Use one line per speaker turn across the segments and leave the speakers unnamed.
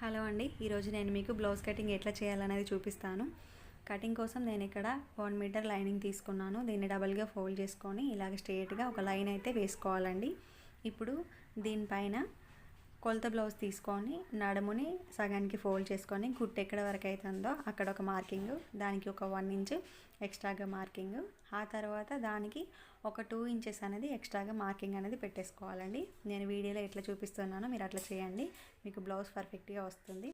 Hello అండి, ఈరోజు నేను మీకు బ్లౌజ్ కటింగ్ ఎట్లా చేయాలనేది చూపిస్తాను. కటింగ్ కోసం నేను ఇక్కడ 1 మీటర్ లైనింగ్ తీసుకున్నాను. దీన్ని డబల్గా ఫోల్డ్ చేసుకొని ఇలాగ స్ట్రైట్గా ఒక లైన్ అయితే వేసుకోవాలండి. ఇప్పుడు దీనిపైన కొలత బ్లౌజ్ తీసుకొని నడుముని సగానికి ఫోల్డ్ చేసుకొని కుట్టు ఎక్కడ వరకు అవుతుందో అక్కడ ఒక మార్కింగ్, దానికి ఒక 1 ఇంచ్ ఎక్స్ట్రాగా మార్కింగ్, ఆ తర్వాత దానికి ఒక 2 ఇంచెస్ అనేది ఎక్స్ట్రాగా మార్కింగ్ అనేది పెట్టేసుకోవాలండి. నేను వీడియోలో ఎట్లా చూపిస్తున్నానో మీరు అట్లా చేయండి, మీకు బ్లౌజ్ పర్ఫెక్ట్గా వస్తుంది.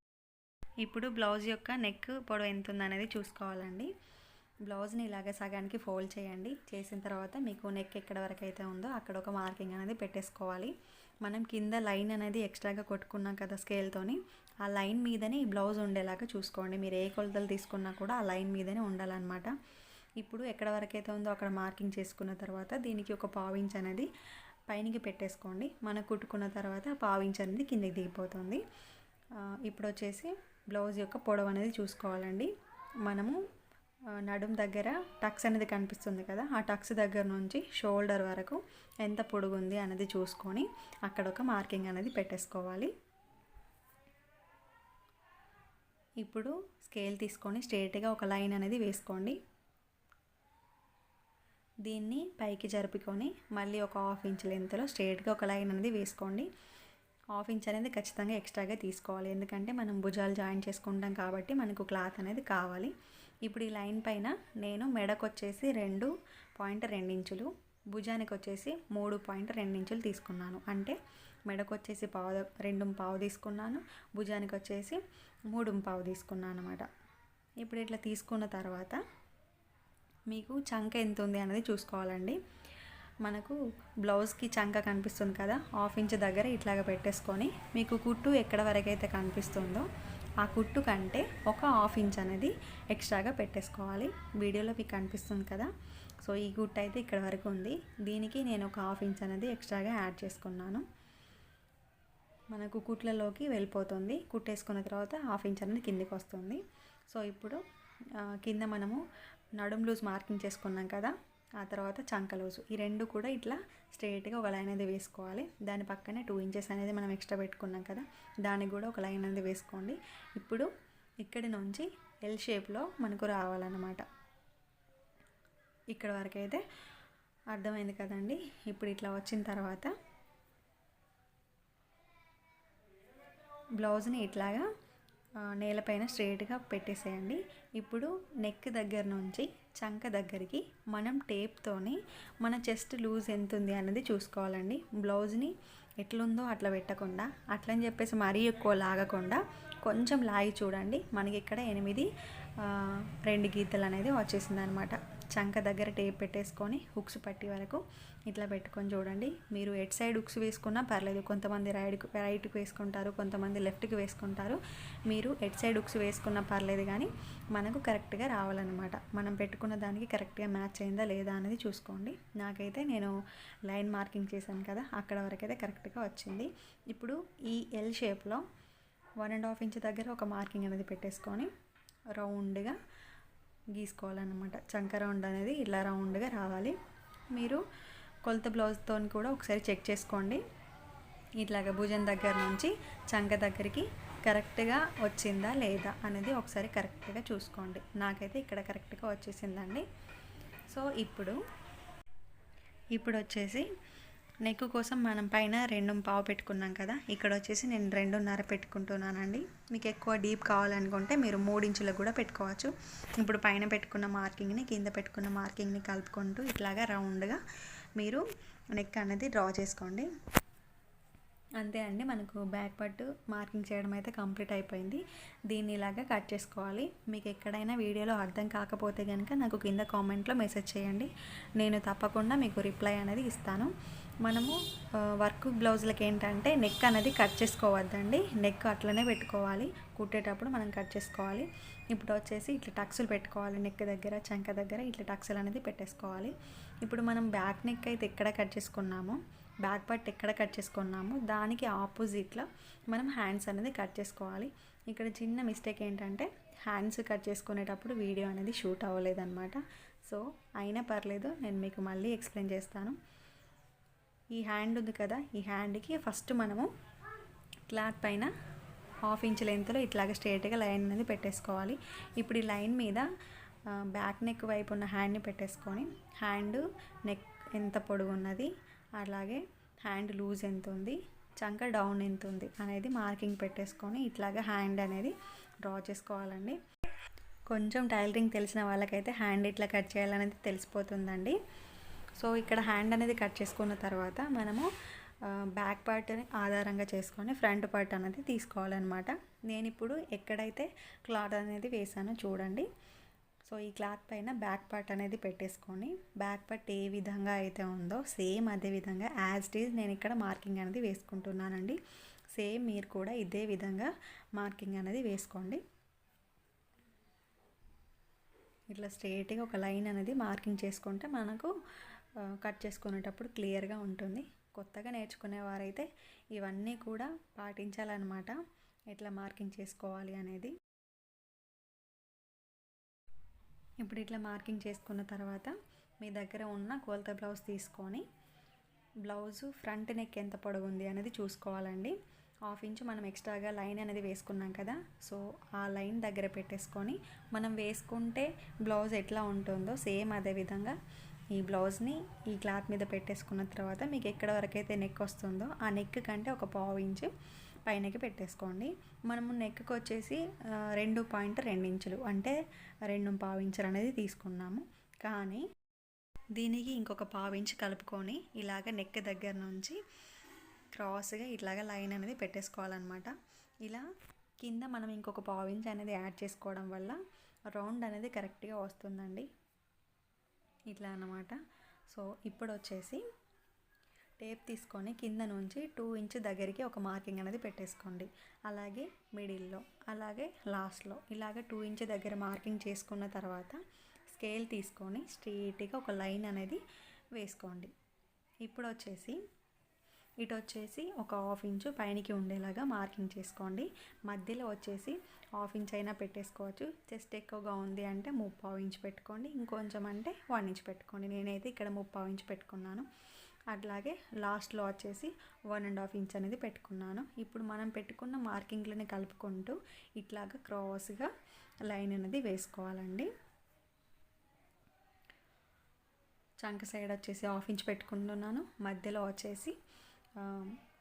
ఇప్పుడు బ్లౌజ్ యొక్క నెక్ పొడవు ఎంత ఉందనేది చూసుకోవాలండి. బ్లౌజ్ని ఇలాగ సగానికి ఫోల్డ్ చేయండి. చేసిన తర్వాత మీకు నెక్ ఎక్కడ వరకు అయితే ఉందో అక్కడ ఒక మార్కింగ్ అనేది పెట్టేసుకోవాలి. మనం కింద లైన్ అనేది ఎక్స్ట్రాగా కొట్టుకున్నాం కదా స్కేల్తోని, ఆ లైన్ మీదనే ఈ బ్లౌజ్ ఉండేలాగా చూసుకోండి. మీరు ఏ కొలతలు తీసుకున్నా కూడా ఆ లైన్ మీదనే ఉండాలన్నమాట. ఇప్పుడు ఎక్కడ వరకు అయితే ఉందో అక్కడ మార్కింగ్ చేసుకున్న తర్వాత దీనికి ఒక 1/2 ఇంచ్ అనేది పైనకి పెట్టేసుకోండి. మనం కుట్టుకున్న తర్వాత 1/2 ఇంచ్ అనేది కిందకి దిగిపోతుంది. ఇప్పుడు వచ్చేసి బ్లౌజ్ యొక్క పొడవు అనేది చూసుకోవాలండి. మనము నడుం దగ్గర టక్స్ అనేది కనిపిస్తుంది కదా, ఆ టక్స్ దగ్గర నుంచి షోల్డర్ వరకు ఎంత పొడుగు ఉంది అనేది చూసుకొని అక్కడ ఒక మార్కింగ్ అనేది పెట్టేసుకోవాలి. ఇప్పుడు స్కేల్ తీసుకొని స్ట్రైట్గా ఒక లైన్ అనేది వేసుకోండి. దీన్ని పైకి జరుపుకొని మళ్ళీ ఒక 1/2 ఇంచ్ లెంత్లో స్ట్రైట్గా ఒక లైన్ అనేది వేసుకోండి. 1/2 ఇంచ్ అనేది ఖచ్చితంగా ఎక్స్ట్రాగా తీసుకోవాలి, ఎందుకంటే మనం భుజాలు జాయిన్ చేసుకుంటాం కాబట్టి మనకు క్లాత్ అనేది కావాలి. ఇప్పుడు ఈ లైన్ పైన నేను మెడకు వచ్చేసి 2.2 ఇంచులు, భుజానికి వచ్చేసి 3.2 ఇంచులు తీసుకున్నాను. అంటే మెడకు వచ్చేసి 2.5 తీసుకున్నాను, భుజానికి వచ్చేసి 3.5 తీసుకున్నాను అన్నమాట. ఇప్పుడు ఇట్లా తీసుకున్న తర్వాత మీకు చంక ఎంత ఉంది అనేది చూసుకోవాలండి. మనకు బ్లౌజ్కి చంక కనిపిస్తుంది కదా, 1/2 ఇంచ్ దగ్గర ఇట్లాగ పెట్టేసుకొని మీకు కుట్టు ఎక్కడ వరకు అయితే కనిపిస్తుందో ఆ కుట్టు కంటే ఒక 1/2 ఇంచ్ అనేది ఎక్స్ట్రాగా పెట్టేసుకోవాలి. వీడియోలో మీకు కనిపిస్తుంది కదా, సో ఈ కుట్టు అయితే ఇక్కడ వరకు ఉంది. దీనికి నేను ఒక 1/2 ఇంచ్ అనేది ఎక్స్ట్రాగా యాడ్ చేసుకున్నాను. మనకు కుట్లలోకి వెళ్ళిపోతుంది. కుట్టేసుకున్న తర్వాత 1/2 ఇంచ్ అనేది కిందికి వస్తుంది. సో ఇప్పుడు కింద మనము నడుం లూజ్ మార్కింగ్ చేసుకున్నాం కదా, ఆ తర్వాత చంక లూజు, ఈ రెండు కూడా ఇట్లా స్ట్రైట్గా ఒక లైన్ అనేది వేసుకోవాలి. దాని పక్కనే 2 ఇంచెస్ అనేది మనం ఎక్స్ట్రా పెట్టుకున్నాం కదా, దానికి కూడా ఒక లైన్ అనేది వేసుకోండి. ఇప్పుడు ఇక్కడి నుంచి ఎల్ షేప్లో మనకు రావాలన్నమాట. ఇక్కడ వరకు అయితే అర్థమైంది కదండి. ఇప్పుడు ఇట్లా వచ్చిన తర్వాత బ్లౌజ్ని ఇట్లాగా నేలపైన స్ట్రైట్గా పెట్టేసేయండి. ఇప్పుడు నెక్ దగ్గర నుంచి చంక దగ్గరికి మనం టేప్తోని మన చెస్ట్ లూజ్ ఎంత ఉంది అనేది చూసుకోవాలండి. బ్లౌజ్ని ఎట్లుందో అట్లా పెట్టకుండా, అట్లని చెప్పేసి మరీ ఎక్కువ లాగకుండా కొంచెం లాగి చూడండి. మనకి ఇక్కడ 2 గీతలు అనేది వచ్చేసింది అనమాట. చంక దగ్గర టేప్ పెట్టేసుకొని హుక్స్ పట్టి వరకు ఇట్లా పెట్టుకొని చూడండి. మీరు ఎట్ సైడ్ హుక్స్ వేసుకున్నా పర్లేదు, కొంతమంది రైట్కి వేసుకుంటారు, కొంతమంది లెఫ్ట్కి వేసుకుంటారు. మీరు ఎట్ సైడ్ హుక్స్ వేసుకున్నా పర్లేదు, కానీ మనకు కరెక్ట్గా రావాలన్నమాట. మనం పెట్టుకున్న దానికి కరెక్ట్గా మ్యాచ్ అయిందా లేదా అనేది చూసుకోండి. నాకైతే నేను లైన్ మార్కింగ్ చేశాను కదా, అక్కడ వరకు అయితే కరెక్ట్గా వచ్చింది. ఇప్పుడు ఈ ఎల్ షేప్లో 1.5 ఇంచ్ దగ్గర ఒక మార్కింగ్ అనేది పెట్టేసుకొని రౌండ్గా గీసుకోవాలన్నమాట. చంక రౌండ్ అనేది ఇలా రౌండ్గా రావాలి. మీరు కొలత బ్లౌజ్తో కూడా ఒకసారి చెక్ చేసుకోండి. ఇట్లాగ భుజం దగ్గర నుంచి చంక దగ్గరికి కరెక్ట్గా వచ్చిందా లేదా అనేది ఒకసారి కరెక్ట్గా చూసుకోండి. నాకైతే ఇక్కడ కరెక్ట్గా వచ్చేసిందండి. సో ఇప్పుడు వచ్చేసి నెక్ కోసం మనం పైన 2.5 పెట్టుకున్నాం కదా, ఇక్కడ వచ్చేసి నేను 2.5 పెట్టుకుంటున్నానండి. మీకు ఎక్కువ డీప్ కావాలనుకుంటే మీరు 3 ఇంచులకు కూడా పెట్టుకోవచ్చు. ఇప్పుడు పైన పెట్టుకున్న మార్కింగ్ని కింద పెట్టుకున్న మార్కింగ్ని కలుపుకుంటూ ఇట్లాగా రౌండ్గా మీరు నెక్ అనేది డ్రా చేసుకోండి. అంతే అండి, మనకు బ్యాక్ పార్ట్ మార్కింగ్ చేయడం అయితే కంప్లీట్ అయిపోయింది. దీన్ని ఇలాగా కట్ చేసుకోవాలి. మీకు ఎక్కడైనా వీడియోలో అర్థం కాకపోతే కనుక నాకు కింద కామెంట్లో మెసేజ్ చేయండి, నేను తప్పకుండా మీకు రిప్లై అనేది ఇస్తాను. మనము వర్క్ బ్లౌజులకి ఏంటంటే నెక్ అనేది కట్ చేసుకోవద్దండి, నెక్ అట్లనే పెట్టుకోవాలి. కుట్టేటప్పుడు మనం కట్ చేసుకోవాలి. ఇప్పుడు వచ్చేసి ఇట్లా టక్స్లు పెట్టుకోవాలి. నెక్ దగ్గర చంక దగ్గర ఇట్లా టక్స్లు అనేది పెట్టేసుకోవాలి. ఇప్పుడు మనం బ్యాక్ నెక్ అయితే ఎక్కడ కట్ చేసుకున్నామో, బ్యాక్ పార్ట్ ఎక్కడ కట్ చేసుకున్నామో దానికి ఆపోజిట్లో మనం హ్యాండ్స్ అనేది కట్ చేసుకోవాలి. ఇక్కడ చిన్న మిస్టేక్ ఏంటంటే హ్యాండ్స్ కట్ చేసుకునేటప్పుడు వీడియో అనేది షూట్ అవ్వలేదన్నమాట. సో అయినా పర్లేదు, నేను మీకు మళ్ళీ ఎక్స్ప్లెయిన్ చేస్తాను. ఈ హ్యాండ్ ఉంది కదా, ఈ హ్యాండ్కి ఫస్ట్ మనము క్లాత్ పైన హాఫ్ ఇంచ్ లెంత్లో ఇట్లాగా స్ట్రేట్గా లైన్ అనేది పెట్టేసుకోవాలి. ఇప్పుడు ఈ లైన్ మీద బ్యాక్ నెక్ వైపు ఉన్న హ్యాండ్ని పెట్టేసుకొని హ్యాండ్ నెక్ ఎంత పొడుగు ఉన్నది, అలాగే హ్యాండ్ లూజ్ ఎంత ఉంది, చంక డౌన్ ఎంత ఉంది అనేది మార్కింగ్ పెట్టేసుకొని ఇట్లాగా హ్యాండ్ అనేది డ్రా చేసుకోవాలండి. కొంచెం టైలరింగ్ తెలిసిన వాళ్ళకైతే హ్యాండ్ ఇట్లా కట్ చేయాలనేది తెలిసిపోతుందండి. సో ఇక్కడ హ్యాండ్ అనేది కట్ చేసుకున్న తర్వాత మనము బ్యాక్ పార్ట్ని ఆధారంగా చేసుకొని ఫ్రంట్ పార్ట్ అనేది తీసుకోవాలన్నమాట. నేను ఇప్పుడు ఎక్కడైతే క్లాత్ అనేది వేసానో చూడండి. సో ఈ క్లాత్ పైన బ్యాక్ పార్ట్ అనేది పెట్టేసుకొని బ్యాక్ పార్ట్ ఏ విధంగా అయితే ఉందో సేమ్ అదే విధంగా యాజ్ ఇట్ ఈజ్ నేను ఇక్కడ మార్కింగ్ అనేది వేసుకుంటున్నానండి. సేమ్ మీరు కూడా ఇదే విధంగా మార్కింగ్ అనేది వేసుకోండి. ఇట్లా స్ట్రేట్గా ఒక లైన్ అనేది మార్కింగ్ చేసుకుంటే మనకు కట్ చేసుకునేటప్పుడు క్లియర్గా ఉంటుంది. కొత్తగా నేర్చుకునేవారైతే ఇవన్నీ కూడా పాటించాలన్నమాట, ఎట్లా మార్కింగ్ చేసుకోవాలి అనేది. ఇప్పుడు ఇట్లా మార్కింగ్ చేసుకున్న తర్వాత మీ దగ్గర ఉన్న కొలత బ్లౌజ్ తీసుకొని బ్లౌజు ఫ్రంట్ నెక్ ఎంత పొడవు ఉంది అనేది చూసుకోవాలండి. హాఫ్ ఇంచ్ మనం ఎక్స్ట్రాగా లైన్ అనేది వేసుకున్నాం కదా, సో ఆ లైన్ దగ్గర పెట్టేసుకొని మనం వేసుకుంటే బ్లౌజ్ ఎట్లా ఉంటుందో సేమ్ అదే విధంగా ఈ బ్లౌజ్ని ఈ క్లాత్ మీద పెట్టేసుకున్న తర్వాత మీకు ఎక్కడ వరకైతే నెక్ వస్తుందో ఆ నెక్ కంటే ఒక పావు ఇంచు పైనకి పెట్టేసుకోండి. మనము నెక్కి వచ్చేసి 2.2 ఇంచులు అంటే 2.5 ఇంచులు అనేది తీసుకున్నాము. కానీ దీనికి ఇంకొక పావు ఇంచు కలుపుకొని ఇలాగ నెక్ దగ్గర నుంచి క్రాస్గా ఇట్లాగా లైన్ అనేది పెట్టేసుకోవాలన్నమాట. ఇలా కింద మనం ఇంకొక పావు ఇంచ్ అనేది యాడ్ చేసుకోవడం వల్ల రౌండ్ అనేది కరెక్ట్గా వస్తుందండి. ఇట్లా అన్నమాట. సో ఇప్పుడు వచ్చేసి టేప్ తీసుకొని కింద నుంచి 2 ఇంచ్ దగ్గరికి ఒక మార్కింగ్ అనేది పెట్టేసుకోండి. అలాగే మిడిల్లో, అలాగే లాస్ట్లో ఇలాగ 2 ఇంచ్ దగ్గర మార్కింగ్ చేసుకున్న తర్వాత స్కేల్ తీసుకొని స్ట్రెయిట్గా ఒక లైన్ అనేది వేసుకోండి. ఇప్పుడు వచ్చేసి ఇటు వచ్చేసి ఒక హాఫ్ ఇంచు పైనకి ఉండేలాగా మార్కింగ్ చేసుకోండి. మధ్యలో వచ్చేసి హాఫ్ ఇంచ్ అయినా పెట్టేసుకోవచ్చు. చెస్ట్ ఎక్కువగా ఉంది అంటే 3/4 ఇంచ్ పెట్టుకోండి, ఇంకొంచెం అంటే 1 ఇంచ్ పెట్టుకోండి. నేనైతే ఇక్కడ 3/4 ఇంచ్ పెట్టుకున్నాను. అట్లాగే లాస్ట్లో వచ్చేసి 1.5 ఇంచ్ అనేది పెట్టుకున్నాను. ఇప్పుడు మనం పెట్టుకున్న మార్కింగ్లని కలుపుకుంటూ ఇట్లాగా క్రాస్గా లైన్ అనేది వేసుకోవాలండి. చంక సైడ్ వచ్చేసి హాఫ్ ఇంచ్ పెట్టుకుంటున్నాను, మధ్యలో వచ్చేసి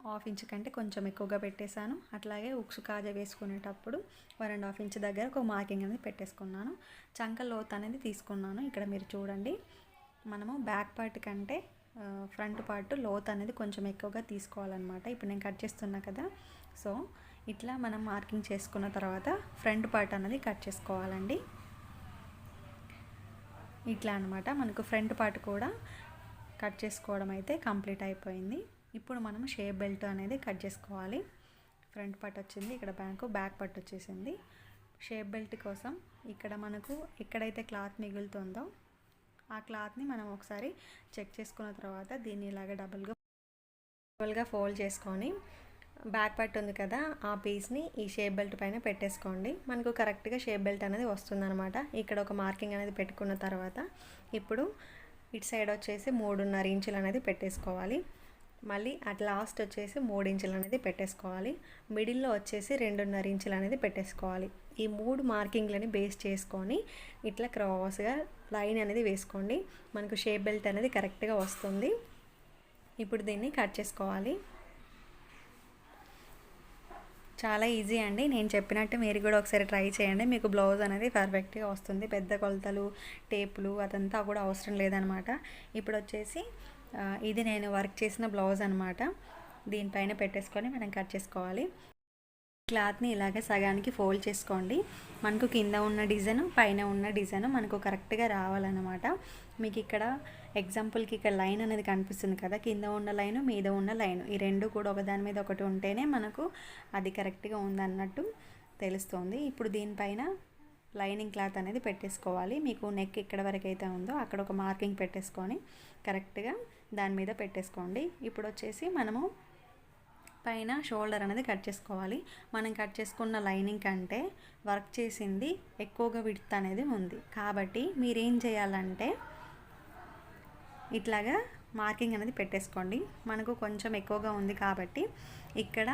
హాఫ్ ఇంచ్ కంటే కొంచెం ఎక్కువగా పెట్టేశాను. అట్లాగే ఉక్సు కాజా వేసుకునేటప్పుడు 1.5 ఇంచ్ దగ్గర ఒక మార్కింగ్ అనేది పెట్టేసుకున్నాను. చంక లోత్ అనేది తీసుకున్నాను. ఇక్కడ మీరు చూడండి, మనము బ్యాక్ పార్ట్ కంటే ఫ్రంట్ పార్ట్ లోత్ అనేది కొంచెం ఎక్కువగా తీసుకోవాలన్నమాట. ఇప్పుడు నేను కట్ చేస్తున్నా కదా, సో ఇట్లా మనం మార్కింగ్ చేసుకున్న తర్వాత ఫ్రంట్ పార్ట్ అనేది కట్ చేసుకోవాలండి. ఇట్లా అనమాట మనకు ఫ్రంట్ పార్ట్ కూడా కట్ చేసుకోవడం అయితే కంప్లీట్ అయిపోయింది. ఇప్పుడు మనం షేప్ బెల్ట్ అనేది కట్ చేసుకోవాలి. ఫ్రంట్ పార్ట్ వచ్చింది, ఇక్కడ బ్యాక్ పార్ట్ వచ్చేసింది. షేప్ బెల్ట్ కోసం ఇక్కడ మనకు ఎక్కడైతే క్లాత్ మిగులుతుందో ఆ క్లాత్ని మనం ఒకసారి చెక్ చేసుకున్న తర్వాత దీన్ని ఇలాగ డబుల్గా ఫోల్డ్ చేసుకొని బ్యాక్ పార్ట్ ఉంది కదా ఆ పీస్ని ఈ షేప్ బెల్ట్ పైన పెట్టేసుకోండి. మనకు కరెక్ట్గా షేప్ బెల్ట్ అనేది వస్తుందన్నమాట. ఇక్కడ ఒక మార్కింగ్ అనేది పెట్టుకున్న తర్వాత ఇప్పుడు ఇటు సైడ్ వచ్చేసి 3.5 ఇంచులు అనేది పెట్టేసుకోవాలి. మళ్ళీ అట్ లాస్ట్ వచ్చేసి 3 ఇంచులు అనేది పెట్టేసుకోవాలి. మిడిల్లో వచ్చేసి 2.5 ఇంచులు అనేది పెట్టేసుకోవాలి. ఈ 3 మార్కింగ్లని బేస్ చేసుకొని ఇట్లా క్రాస్గా లైన్ అనేది వేసుకోండి. మనకు షేప్ బెల్ట్ అనేది కరెక్ట్గా వస్తుంది. ఇప్పుడు దీన్ని కట్ చేసుకోవాలి. చాలా ఈజీ అండి, నేను చెప్పినట్టు మీరు కూడా ఒకసారి ట్రై చేయండి. మీకు బ్లౌజ్ అనేది పర్ఫెక్ట్గా వస్తుంది. పెద్ద కొలతలు టేపులు అదంతా కూడా అవసరం లేదనమాట. ఇప్పుడు వచ్చేసి ఇది నేను వర్క్ చేసిన బ్లౌజ్ అనమాట. దీనిపైన పెట్టేసుకొని మనం కట్ చేసుకోవాలి. క్లాత్ని ఇలాగే సగానికి ఫోల్డ్ చేసుకోండి. మనకు కింద ఉన్న డిజైన్ పైన ఉన్న డిజైన్ మనకు కరెక్ట్గా రావాలన్నమాట. మీకు ఇక్కడ ఎగ్జాంపుల్కి ఇక్కడ లైన్ అనేది కనిపిస్తుంది కదా, కింద ఉన్న లైన్ మీద ఉన్న లైన్ ఈ రెండు కూడా ఒకదాని మీద ఒకటి ఉంటేనే మనకు అది కరెక్ట్గా ఉందన్నట్టు తెలుస్తుంది. ఇప్పుడు దీనిపైన లైనింగ్ క్లాత్ అనేది పెట్టేసుకోవాలి. మీకు నెక్ ఎక్కడ వరకు అయితే ఉందో అక్కడ ఒక మార్కింగ్ పెట్టేసుకొని కరెక్ట్గా దాని మీద పెట్టేసుకోండి. ఇప్పుడు వచ్చేసి మనము పైన షోల్డర్ అనేది కట్ చేసుకోవాలి. మనం కట్ చేసుకున్న లైనింగ్ కంటే వర్క్ చేసింది ఎక్కువగా విడ్త్ అనేది ఉంది. కాబట్టి మీరేం చేయాలంటే ఇట్లాగా మార్కింగ్ అనేది పెట్టేసుకోండి. మనకు కొంచెం ఎక్కువగా ఉంది కాబట్టి ఇక్కడ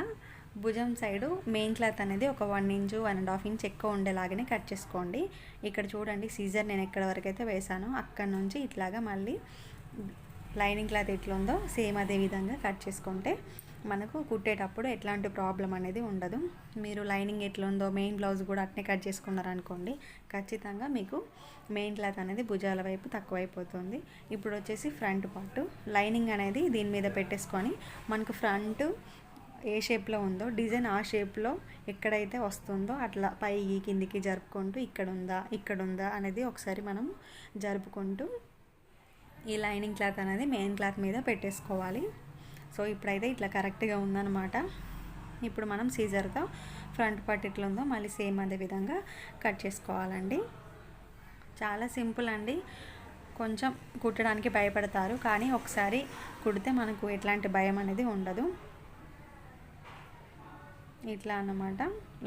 భుజం సైడు మెయిన్ క్లాత్ అనేది ఒక 1 ఇంచు 1.5 ఇంచ్ ఎక్కువ ఉండేలాగానే కట్ చేసుకోండి. ఇక్కడ చూడండి సీజర్ నేను ఎక్కడ వరకు అయితే వేసానో అక్కడ నుంచి ఇట్లాగా మళ్ళీ లైనింగ్ క్లాత్ ఎట్లుందో సేమ్ అదే విధంగా కట్ చేసుకుంటే మనకు కుట్టేటప్పుడు ఎట్లాంటి ప్రాబ్లం అనేది ఉండదు. మీరు లైనింగ్ ఎట్లుందో మెయిన్ బ్లౌజ్ కూడా అట్నే కట్ చేసుకున్నారనుకోండి, ఖచ్చితంగా మీకు మెయిన్ క్లాత్ అనేది భుజాల వైపు తక్కువైపోతుంది. ఇప్పుడు వచ్చేసి ఫ్రంట్ పార్ట్ లైనింగ్ అనేది దీని మీద పెట్టేసుకొని మనకు ఫ్రంట్ ఏ షేప్లో ఉందో డిజైన్ ఆ షేప్లో ఎక్కడైతే వస్తుందో అట్లా పైకి కిందికి జరుపుకుంటూ ఇక్కడ ఉందా అనేది ఒకసారి మనం జరుపుకుంటూ ఈ లైనింగ్ క్లాత్ అనేది మెయిన్ క్లాత్ మీద పెట్టేసుకోవాలి. సో ఇప్పుడైతే ఇట్లా కరెక్ట్గా ఉందన్నమాట. ఇప్పుడు మనం సీజర్తో ఫ్రంట్ పార్ట్ ఎట్లా ఉందో మళ్ళీ సేమ్ అదే విధంగా కట్ చేసుకోవాలండి. చాలా సింపుల్ అండి. కొంచెం కుట్టడానికి భయపడతారు, కానీ ఒకసారి కుడితే మనకు ఎట్లాంటి భయం అనేది ఉండదు. ఇట్లా అన్నమాట.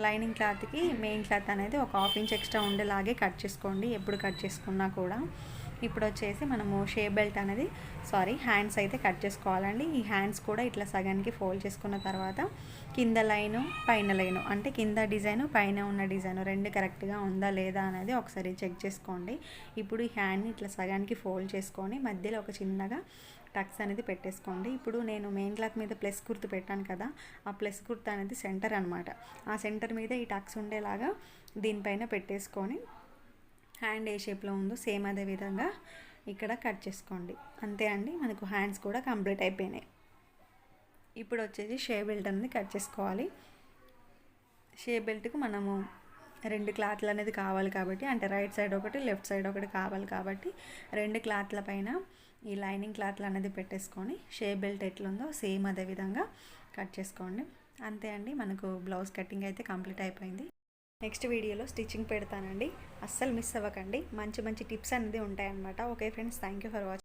లైనింగ్ క్లాత్కి మెయిన్ క్లాత్ అనేది ఒక 1/2 ఇంచ్ ఎక్స్ట్రా ఉండేలాగే కట్ చేసుకోండి ఎప్పుడు కట్ చేసుకున్నా కూడా. ఇప్పుడు వచ్చేసి మనము హ్యాండ్స్ అయితే కట్ చేసుకోవాలండి. ఈ హ్యాండ్స్ కూడా ఇట్లా సగానికి ఫోల్డ్ చేసుకున్న తర్వాత కింద లైను పైన లైను అంటే కింద డిజైను పైన ఉన్న డిజైను రెండు కరెక్ట్గా ఉందా లేదా అనేది ఒకసారి చెక్ చేసుకోండి. ఇప్పుడు ఈ హ్యాండ్ని ఇట్లా సగానికి ఫోల్డ్ చేసుకొని మధ్యలో ఒక చిన్నగా టక్స్ అనేది పెట్టేసుకోండి. ఇప్పుడు నేను మెయిన్ క్లాత్ మీద ప్లస్ గుర్తు పెట్టాను కదా, ఆ ప్లస్ గుర్తు అనేది సెంటర్ అనమాట. ఆ సెంటర్ మీద ఈ టక్స్ ఉండేలాగా దీనిపైన పెట్టేసుకొని హ్యాండ్ ఏ షేప్లో ఉందో సేమ్ అదే విధంగా ఇక్కడ కట్ చేసుకోండి. అంతే అండి, మనకు హ్యాండ్స్ కూడా కంప్లీట్ అయిపోయినాయి. ఇప్పుడు వచ్చేసి షేప్ బెల్ట్ అనేది కట్ చేసుకోవాలి. షేప్ బెల్ట్కు మనము 2 క్లాత్లు అనేది కావాలి కాబట్టి, అంటే రైట్ సైడ్ ఒకటి లెఫ్ట్ సైడ్ ఒకటి కావాలి కాబట్టి 2 క్లాత్ల పైన ఈ లైనింగ్ క్లాత్లు అనేది పెట్టేసుకొని షేప్ బెల్ట్ ఎట్లుందో సేమ్ అదే విధంగా కట్ చేసుకోండి. అంతే అండి, మనకు బ్లౌజ్ కటింగ్ అయితే కంప్లీట్ అయిపోయింది. నెక్స్ట్ వీడియోలో స్టిచ్చింగ్ పెడతానండి, అస్సలు మిస్ అవ్వకండి. మంచి మంచి టిప్స్ అనేది ఉంటాయన్నమాట. Okay friends, thank you for watching.